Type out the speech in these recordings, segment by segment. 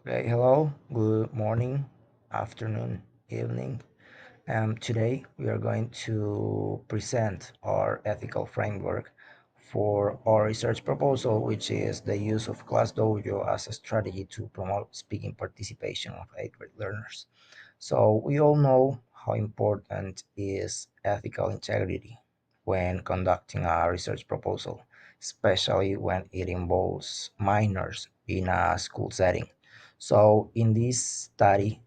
Okay, hello, good morning, afternoon, evening. Today we are going to present our ethical framework for our research proposal, which is the use of Class Dojo as a strategy to promote speaking participation of eighth grade learners. So we all know how important is ethical integrity when conducting a research proposal, especially when it involves minors in a school setting. So in this study,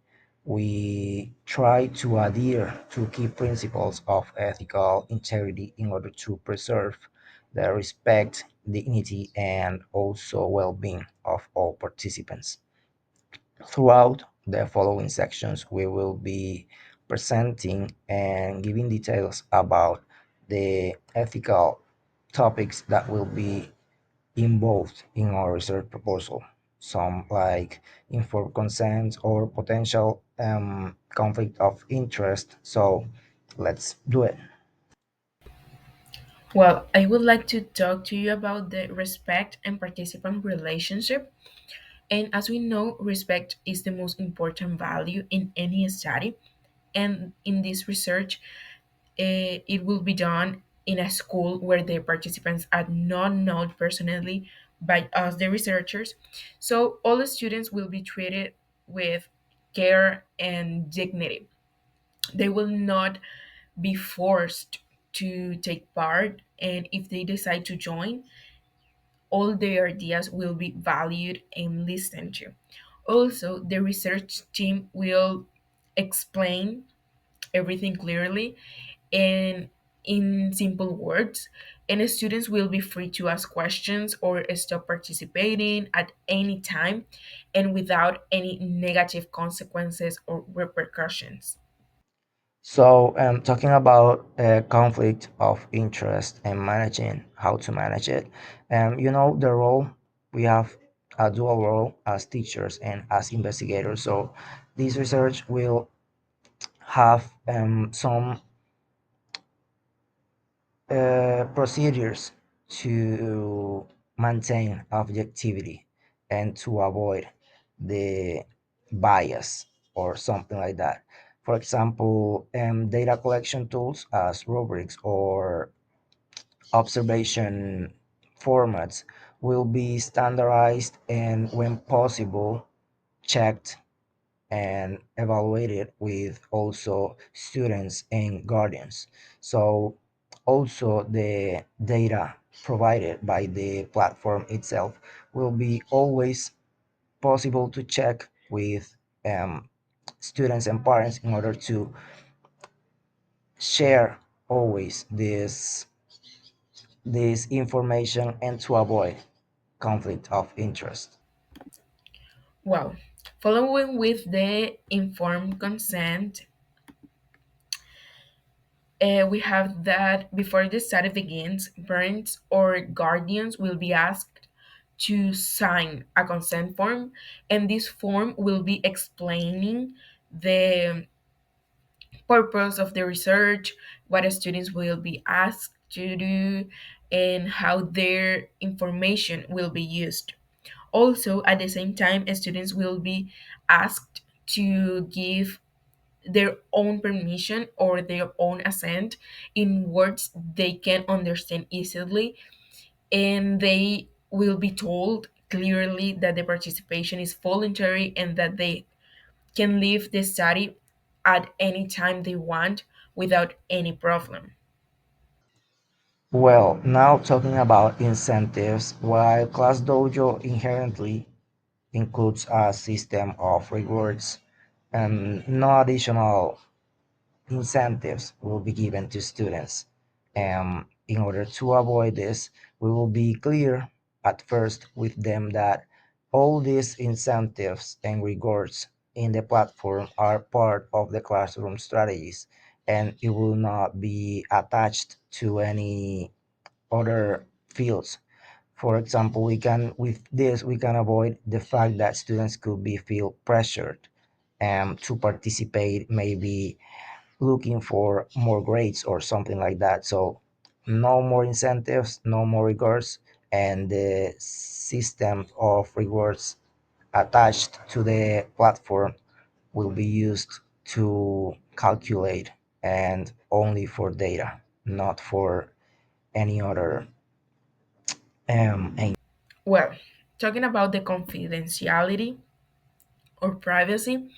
we try to adhere to key principles of ethical integrity in order to preserve the respect, dignity, and also well-being of all participants. Throughout the following sections, we will be presenting and giving details about the ethical topics that will be involved in our research proposal. Some like informed consent or potential conflict of interest. So let's do it. Well, I would like to talk to you about the respect and participant relationship. And as we know, respect is the most important value in any study. And in this research, it will be done in a school where the participants are not known personally by us, the researchers. So all the students will be treated with care and dignity. They will not be forced to take part, and if they decide to join, all their ideas will be valued and listened to. Also, the research team will explain everything clearly and in simple words, and the students will be free to ask questions or stop participating at any time and without any negative consequences or repercussions. So, talking about conflict of interest and managing how to manage it, the role we have a dual role as teachers and as investigators. So, this research will have some procedures to maintain objectivity and to avoid the bias or something like that. For example, data collection tools as rubrics or observation formats will be standardized and, when possible, checked and evaluated with also students and guardians. So also the data provided by the platform itself will be always possible to check with students and parents in order to share always this information and to avoid conflict of interest. Well, following with the informed consent, we have that before the study begins, parents or guardians will be asked to sign a consent form, and this form will be explaining the purpose of the research, what the students will be asked to do, and how their information will be used. Also, at the same time, students will be asked to give their own permission or their own assent in words they can understand easily, and they will be told clearly that the participation is voluntary and that they can leave the study at any time they want without any problem. Well, now talking about incentives, while Class Dojo inherently includes a system of rewards and no additional incentives will be given to students. In order to avoid this, we will be clear at first with them that all these incentives and rewards in the platform are part of the classroom strategies and it will not be attached to any other fields. For example, we can avoid the fact that students could be feel pressured to participate, maybe looking for more grades or something like that. So no more incentives, no more rewards, and the system of rewards attached to the platform will be used to calculate and only for data, not for any other aim. Well, talking about the confidentiality or privacy,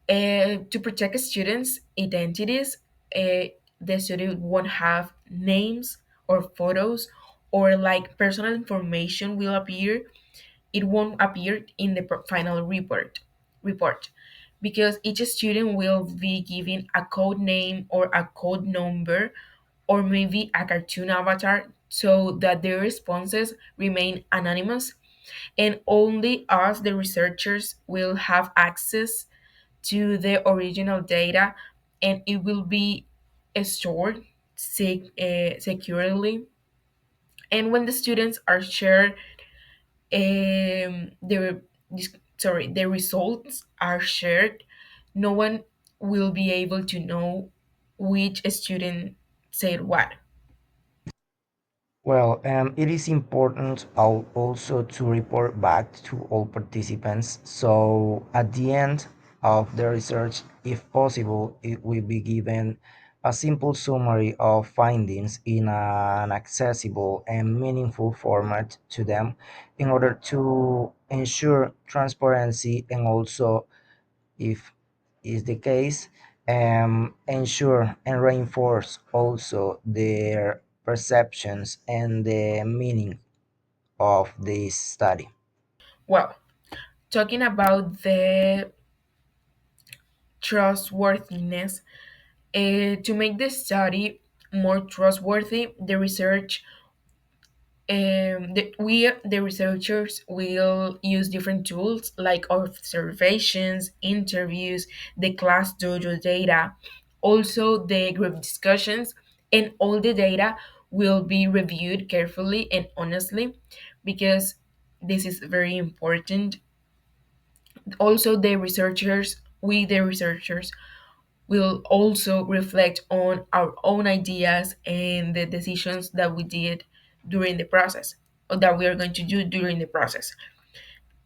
to protect students' identities, the student won't have names or photos or like personal information will appear. It won't appear in the final report because each student will be given a code name or a code number or maybe a cartoon avatar so that their responses remain anonymous, and only us the researchers will have access to the original data, and it will be stored securely. And when the students are shared, the the results are shared, no one will be able to know which student said what. Well, it is important also to report back to all participants. So at the end of the research, if possible, it will be given a simple summary of findings in an accessible and meaningful format to them in order to ensure transparency and also, if is the case, ensure and reinforce also their perceptions and the meaning of this study. Well, talking about the trustworthiness, to make the study more trustworthy, the researchers will use different tools like observations, interviews, the class dojo data, also the group discussions, and all the data will be reviewed carefully and honestly because this is very important. Also, the researchers will also reflect on our own ideas and the decisions that we did during the process, or that we are going to do during the process.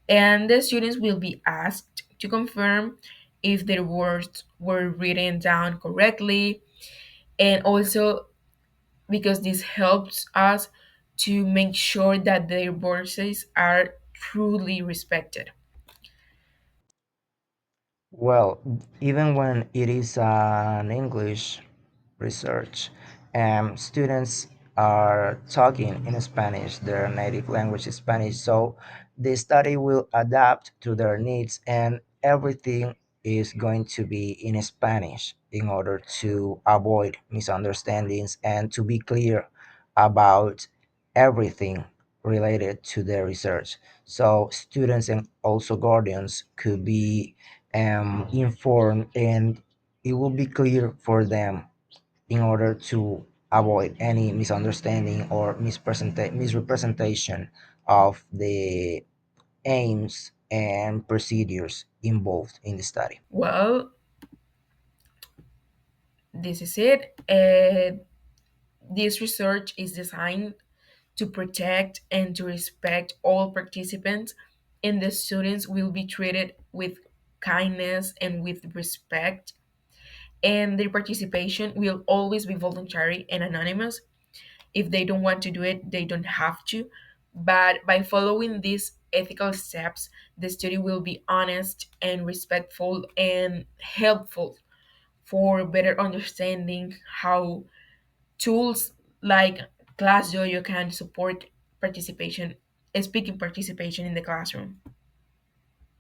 And the students will be asked to confirm if their words were written down correctly, and also because this helps us to make sure that their voices are truly respected. Well, even when it is an English research, students are talking in Spanish, their native language is Spanish, so the study will adapt to their needs and everything is going to be in Spanish in order to avoid misunderstandings and to be clear about everything related to the research. So students and also guardians could be informed and it will be clear for them in order to avoid any misunderstanding or misrepresentation of the aims and procedures involved in the study. Well, this is it. This research is designed to protect and to respect all participants, and the students will be treated with kindness and with respect. And their participation will always be voluntary and anonymous. If they don't want to do it, they don't have to. But by following these ethical steps, the study will be honest and respectful and helpful for better understanding how tools like ClassDojo can support participation, speaking participation in the classroom.